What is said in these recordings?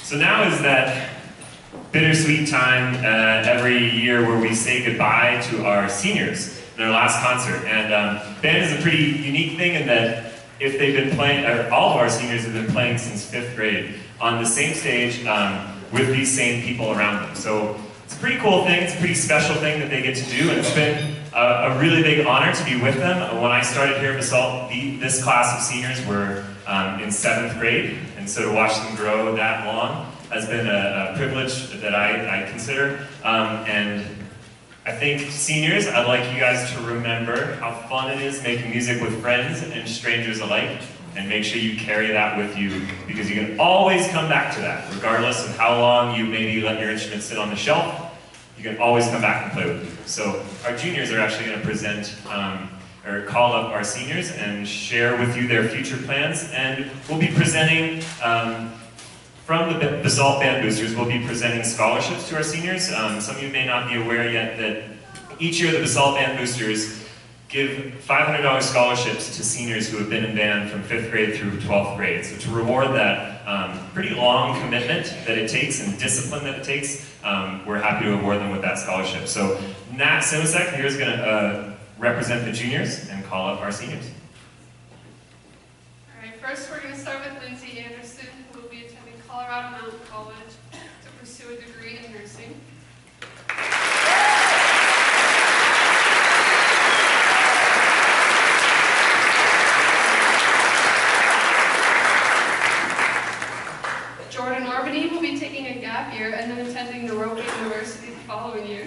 So now is that bittersweet time every year where we say goodbye to our seniors in our last concert. And band is a pretty unique thing in that if they've been playing, or all of our seniors have been playing since 5th grade on the same stage with these same people around them. So it's a pretty cool thing, it's a pretty special thing that they get to do, and it's been a really big honor to be with them. When I started here at Basalt, this class of seniors were in 7th grade, and so to watch them grow that long has been a privilege that I consider. And I think seniors, I'd like you guys to remember how fun it is making music with friends and strangers alike, and make sure you carry that with you, because you can always come back to that, regardless of how long you maybe let your instrument sit on the shelf. You can always come back and play with it. So our juniors are actually going to present or call up our seniors and share with you their future plans, and we'll be presenting from the Basalt Band Boosters, we'll be presenting scholarships to our seniors. Some of you may not be aware yet that each year the Basalt Band Boosters give $500 scholarships to seniors who have been in band from 5th grade through 12th grade. So to reward that pretty long commitment that it takes and discipline that it takes, we're happy to award them with that scholarship. So Nat Simasek here is going to represent the juniors and call up our seniors. All right, first we're going to start with Lindsay Anderson, who will be attending Colorado Mountain College to pursue a degree in nursing. Jordan Orbany will be taking a gap year and then attending Naropa University the following year.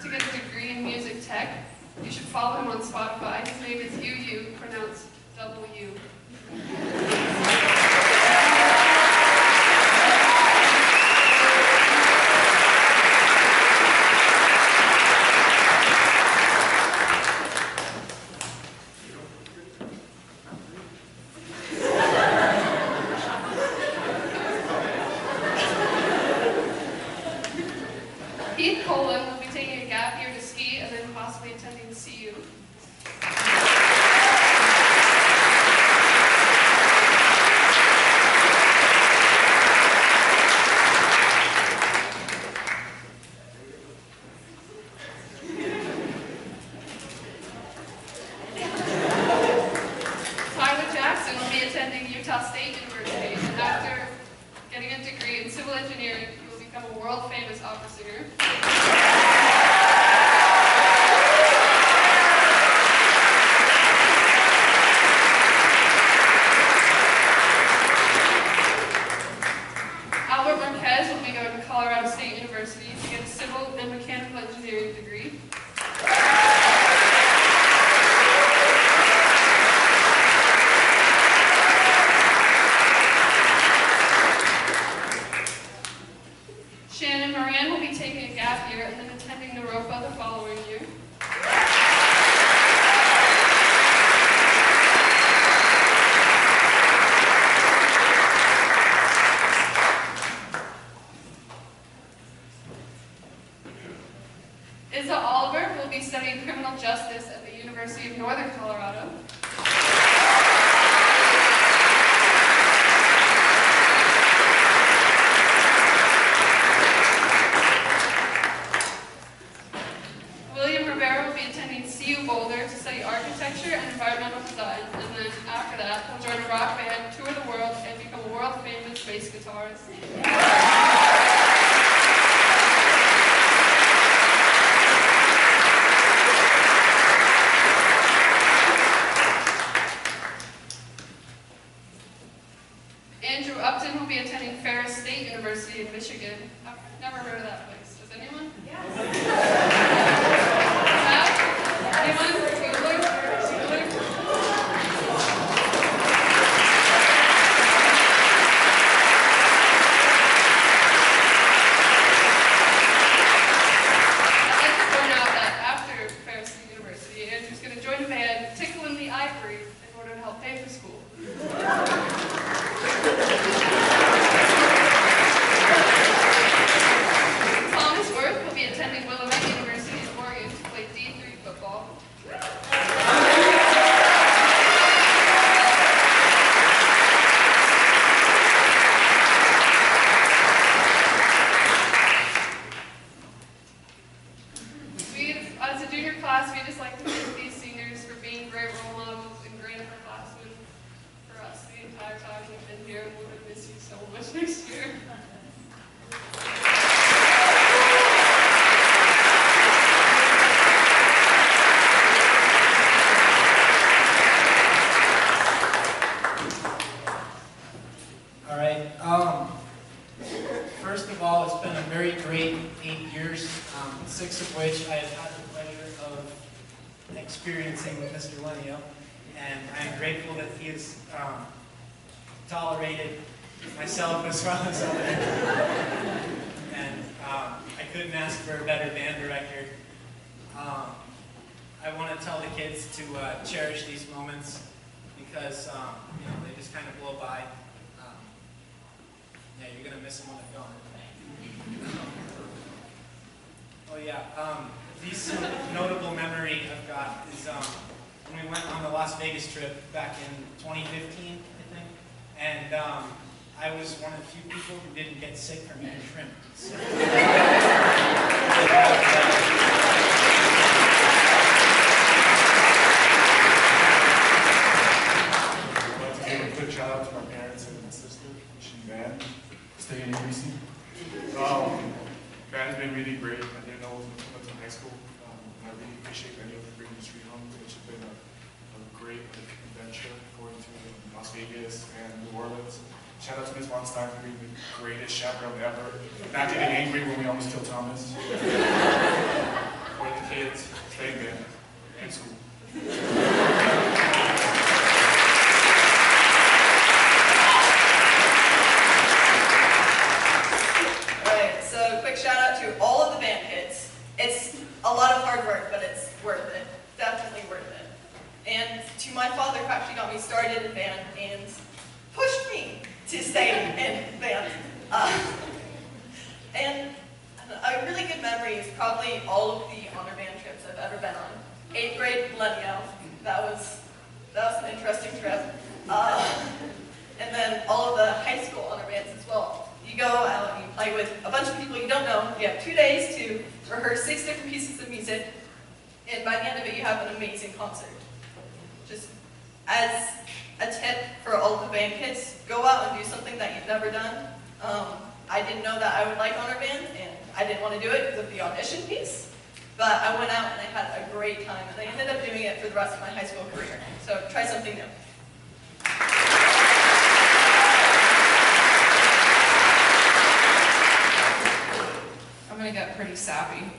To get a degree in music tech. You should follow him on Spotify. His name is UU, pronounced W. Keith Colin will be taking a gap year to ski and then possibly attending CU. Tyler Jackson will be attending Utah State University, and after getting a degree in civil engineering, he will become a world-famous opera singer. Albert Marquez will be going to Colorado State University to get a civil and mechanical engineering degree. Shannon Moran will be taking a gap year and then attending Naropa the following year. Isa Oliver will be studying criminal justice at the University of Northern Colorado. William Rivera will be attending CU Boulder to study architecture and environmental design, and then after that, he'll join a rock band, tour the world, and become a world-famous bass guitarist. Andrew Upton will be attending Ferris State University in Michigan. I've never heard of that place. Does anyone? Yes. Anyone? Googling? junior class, we just like to thank these seniors for being great role models and great upperclassmen for us the entire time we've been here, and we're going to miss you so much next year. All right. First of all, it's been a very great 8 years, 6 of which I have had the pleasure of experiencing with Mr. Lenio, and I'm grateful that he has tolerated myself as well as others. And I couldn't ask for a better band director. I want to tell the kids to cherish these moments because you know, they just kind of blow by. Yeah, you're gonna miss them when they're gone. Oh yeah, these notable memory I've got is when we went on the Las Vegas trip back in 2015, I think, and I was one of the few people who didn't get sick from eating shrimp. So, I'd like to give a quick shout out to my parents and my sister, she band, stay in UBC. Band's been really great. I didn't know it was going to high school. And I really appreciate any of the bringing the street home. It's been a great adventure going to Las Vegas and New Orleans. Shout out to Ms. Von Stein for being the greatest chaperone ever. Not getting angry when we almost killed Thomas. For the kids, stay in band and school. Shout out to all of the band kids. It's a lot of hard work, but it's worth it. Definitely worth it. And to my father, who actually got me started in band and pushed me to stay in band. And a really good memory is probably all of the honor band trips I've ever been on. 8th grade millennial. That was an interesting trip. And then all of the high school honor bands as well. You go out and you play with a bunch of people you don't know. You have 2 days to rehearse 6 different pieces of music, and by the end of it, you have an amazing concert. Just as a tip for all the band kids, go out and do something that you've never done. I didn't know that I would like honor band, and I didn't want to do it because of the audition piece, but I went out and I had a great time, and I ended up doing it for the rest of my high school career. So try something new. I'm gonna get pretty sappy.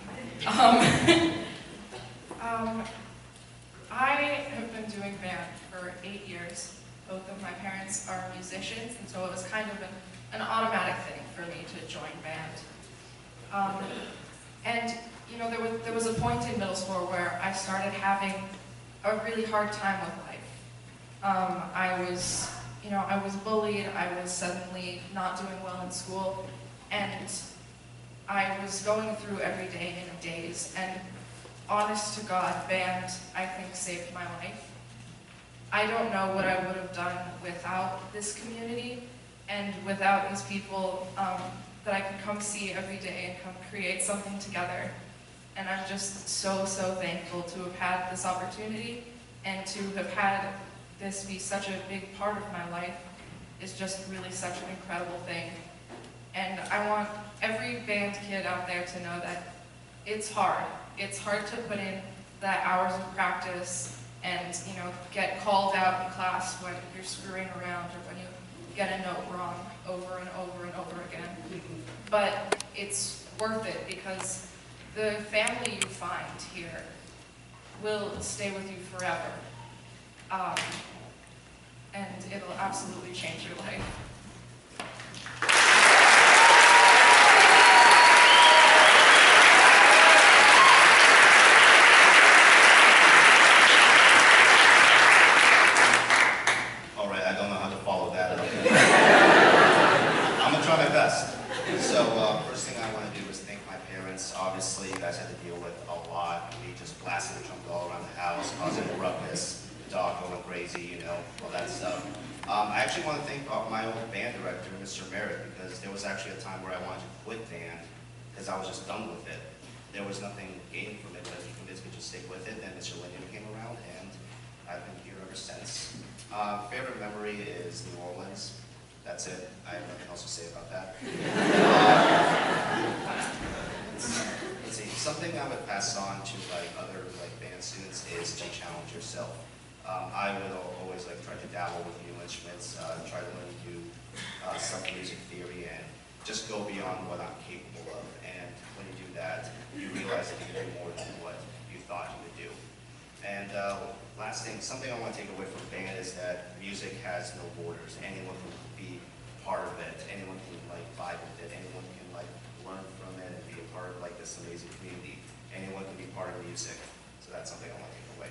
I have been doing band for 8 years. Both of my parents are musicians, and so it was kind of an automatic thing for me to join band. And you know, there was a point in middle school where I started having a really hard time with life. I was bullied. I was suddenly not doing well in school, and I was going through every day in a daze, and honest to God, band, I think, saved my life. I don't know what I would have done without this community and without these people that I could come see every day and come create something together. And I'm just so, so thankful to have had this opportunity and to have had this be such a big part of my life. Is just really such an incredible thing. And I want every band kid out there to know that it's hard. It's hard to put in that hours of practice and, you know, get called out in class when you're screwing around or when you get a note wrong over and over and over again. But it's worth it because the family you find here will stay with you forever. And it'll absolutely change your life. Obviously, you guys had to deal with a lot. Me just blasting the trumpet all around the house, causing a ruckus, the dog going crazy, you know, all that stuff. I actually want to thank my old band director, Mr. Merritt, because there was actually a time where I wanted to quit band because I was just done with it. There was nothing gained from it, but as you kids could to stick with it. Then Mr. Linear came around, and I've been here ever since. Favorite memory is New Orleans. That's it. I have nothing else to say about that. Let's see. Something I would pass on to like other band students is to challenge yourself. I would always try to dabble with new instruments, try to learn new some music theory, and just go beyond what I'm capable of. And when you do that, you realize that you can do more than what you thought you would do. And last thing, something I want to take away from band is that music has no borders. Anyone can be part of it. Anyone can vibe with it. Anyone can learn from it and be a part of this amazing community. Anyone can be part of music. So that's something I want to take away.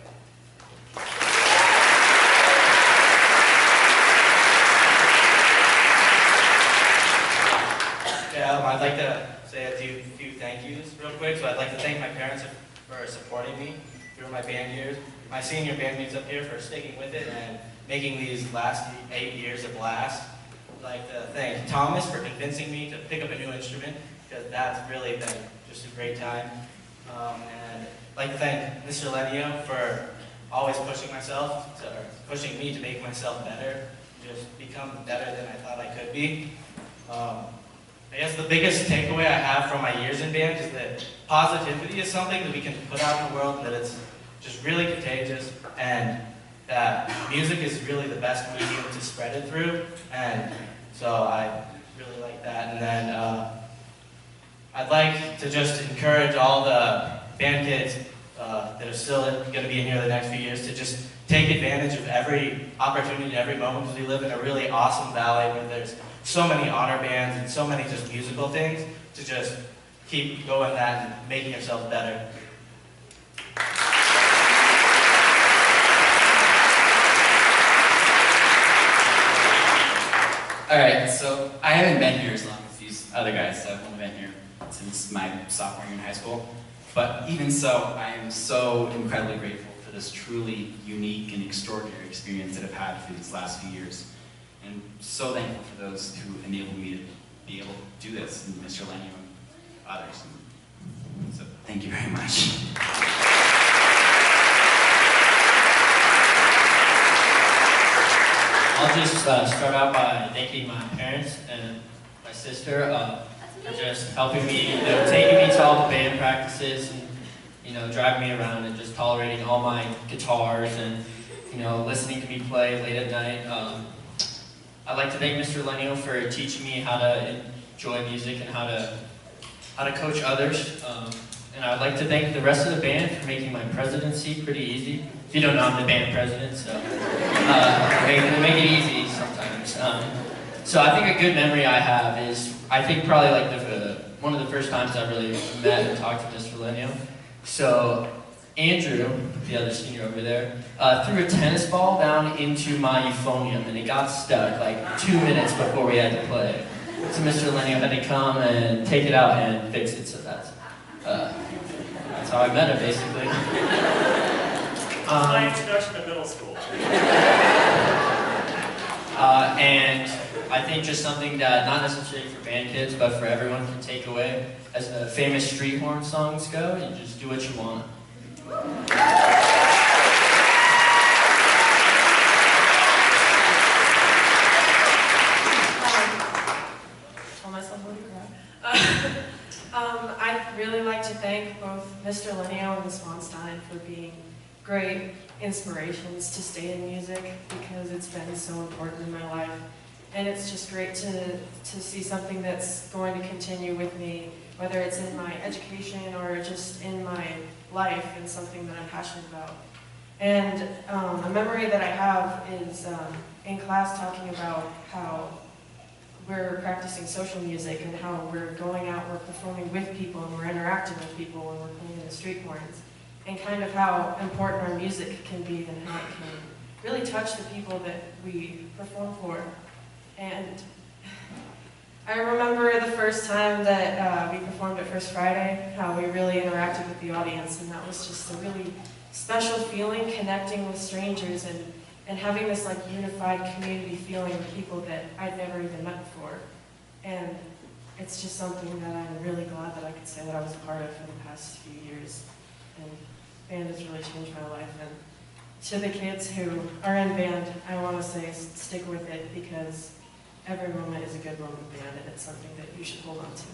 Yeah, I'd like to say a few thank yous real quick. So I'd like to thank my parents for supporting me through my band years. My senior bandmates up here for sticking with it and making these last 8 years a blast. I'd like to thank Thomas for convincing me to pick up a new instrument, because that's really been just a great time. And I'd like to thank Mr. Lenio for always pushing me to make myself better, just become better than I thought I could be. I guess the biggest takeaway I have from my years in band is that positivity is something that we can put out in the world, that it's just really contagious, and that music is really the best medium to spread it through. And so I really like that. And then I'd like to just encourage all the band kids that are still going to be in here the next few years to just take advantage of every opportunity, every moment, because we live in a really awesome valley where there's so many honor bands and so many just musical things, to just keep going that and making yourself better. Alright, so I haven't been here as long as these other guys, so I've only been here since my sophomore year in high school. But even so, I am so incredibly grateful for this truly unique and extraordinary experience that I've had through these last few years. And so thankful for those who enabled me to be able to do this, and Mr. Lenny and others. And so thank you very much. I'll just start out by thanking my parents and my sister for just helping me, taking me to all the band practices and, driving me around and just tolerating all my guitars and, listening to me play late at night. I'd like to thank Mr. Lenio for teaching me how to enjoy music and how to coach others. And I'd like to thank the rest of the band for making my presidency pretty easy. If you don't know, I'm the band president, so they make it easy sometimes. So I think a good memory I have is, I think probably one of the first times I really met and talked to Mr. Lenio. So Andrew, the other senior over there, threw a tennis ball down into my euphonium, and it got stuck 2 minutes before we had to play. So Mr. Lenio had to come and take it out and fix it. So that's how I met him, basically. My introduction to middle school. And I think just something that, not necessarily for band kids, but for everyone can take away, as the famous street horn songs go, you just do what you want. I'd really like to thank both Mr. Lenio and Ms. Vonstein for being great inspirations to stay in music, because it's been so important in my life. And it's just great to see something that's going to continue with me, whether it's in my education or just in my life, and something that I'm passionate about. And a memory that I have is in class talking about how we're practicing social music and how we're going out, we're performing with people, and we're interacting with people, and we're playing the street horns, and kind of how important our music can be and how it can really touch the people that we perform for. And I remember the first time that we performed at First Friday, how we really interacted with the audience, and that was just a really special feeling, connecting with strangers and having this unified community feeling with people that I'd never even met before. And it's just something that I'm really glad that I could say that I was a part of for the past few years. And band has really changed my life. And to the kids who are in band, I want to say stick with it, because every moment is a good moment in band, and it's something that you should hold on to.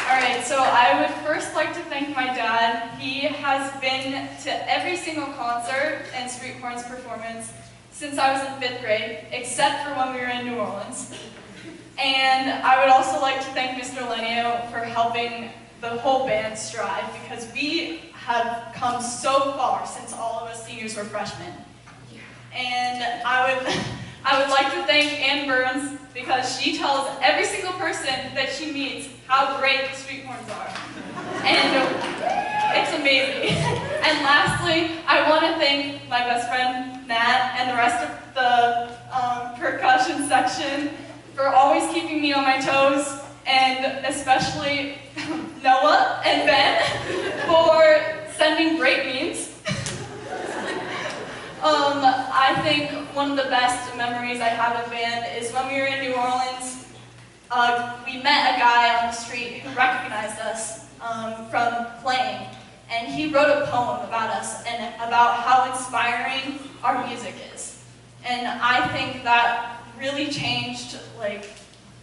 Alright, so I would first like to thank my dad. He has been to every single concert and Sweetheart's performance since I was in 5th grade, except for when we were in New Orleans. And I would also like to thank Mr. Lenio for helping the whole band strive, because we have come so far since all of us seniors were freshmen. And I would like to thank Ann Burns, because she tells every single person that she meets how great the Sweethearts are. And it's amazing. And lastly, I want to thank my best friend, Nat, and the rest of the percussion section for always keeping me on my toes, and especially Noah and Ben for sending great memes. I think one of the best memories I have of band is when we were in New Orleans. We met a guy on the street who recognized us from playing, and he wrote a poem about us and about how inspiring our music is. And I think that really changed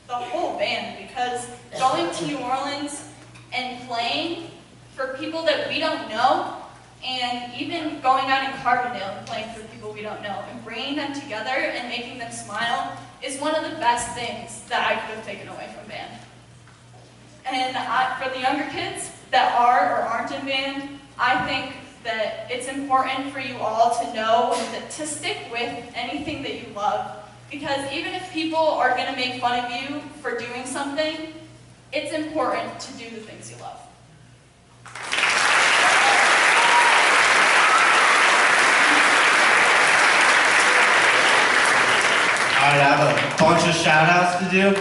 the whole band, because going to New Orleans and playing for people that we don't know, and even going out in Carbondale and playing for people we don't know, and bringing them together and making them smile is one of the best things that I could have taken away from band. And for the younger kids that are or aren't in band, I think that it's important for you all to know that to stick with anything that you love, because even if people are going to make fun of you for doing something, it's important to do the things you love. Alright, I have a bunch of shout outs to do.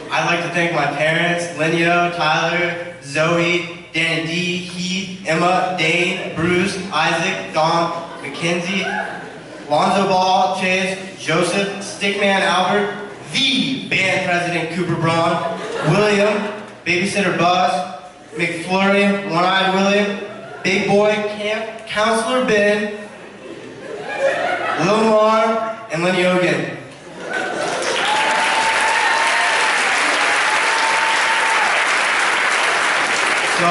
I'd like to thank my parents, Linio, Tyler, Zoe, Dan D, Heath, Emma, Dane, Bruce, Isaac, Don, Mackenzie, Lonzo Ball, Chase, Joseph, Stickman Albert, the band president Cooper Braun, William, babysitter Buzz, McFlurry, One-Eyed William, Big Boy Camp, Counselor Ben, Lil Mar, and Lenny Ogan. So,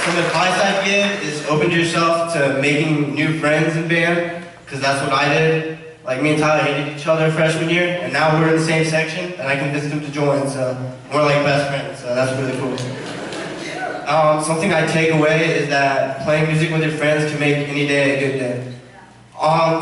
some advice I give is open to yourself to making new friends in band, because that's what I did. Like, me and Tyler hated each other freshman year, and now we're in the same section, and I convinced him to join, so we're like best friends, so that's really cool. Something I take away is that playing music with your friends can make any day a good day.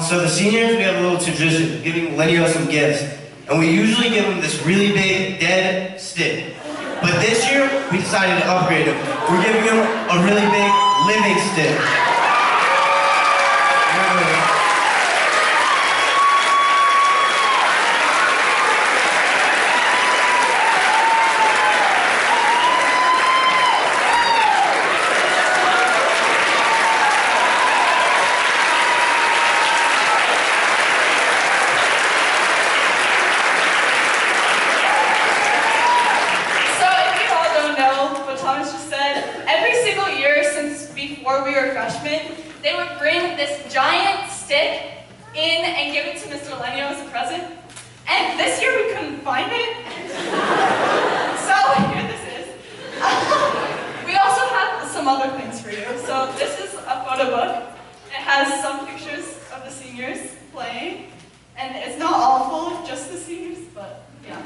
So the seniors, we have a little tradition, giving Lenio some gifts, and we usually give him this really big, dead stick. But this year, we decided to upgrade him. We're giving him a really big, living stick. Before we were freshmen, they would bring this giant stick in and give it to Mr. Lenio as a present. And this year we couldn't find it. So here this is. We also have some other things for you. So this is a photo book. It has some pictures of the seniors playing. And it's not all full of just the seniors, but yeah.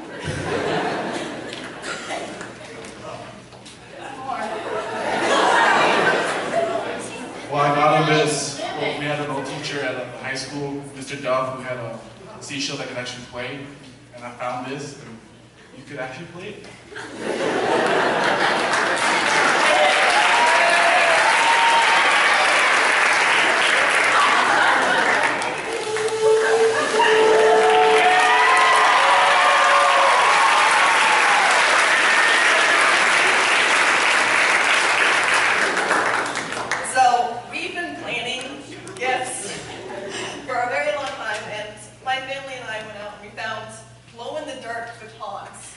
Well, I got him this. Well, we had an old teacher at the high school, Mr. Dove, who had a seashell that could actually play. And I found this, and you could actually play it. My family and I went out and we found glow-in-the-dark batons.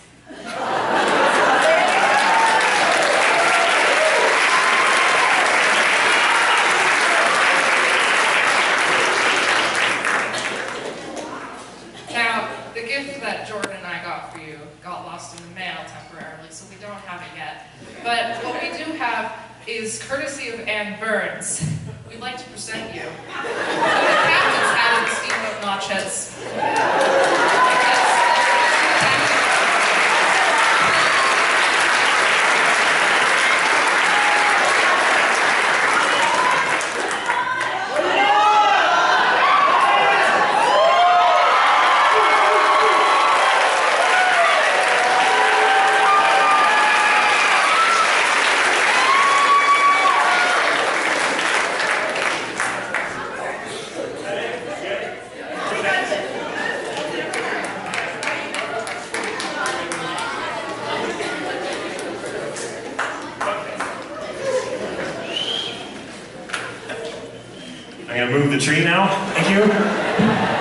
got lost in the mail temporarily, so we don't have it yet. But what we do have is courtesy of Ann Burns. We'd like to present you the captain's hat of the Steamboat Notches. I'm gonna move the tree now. Thank you.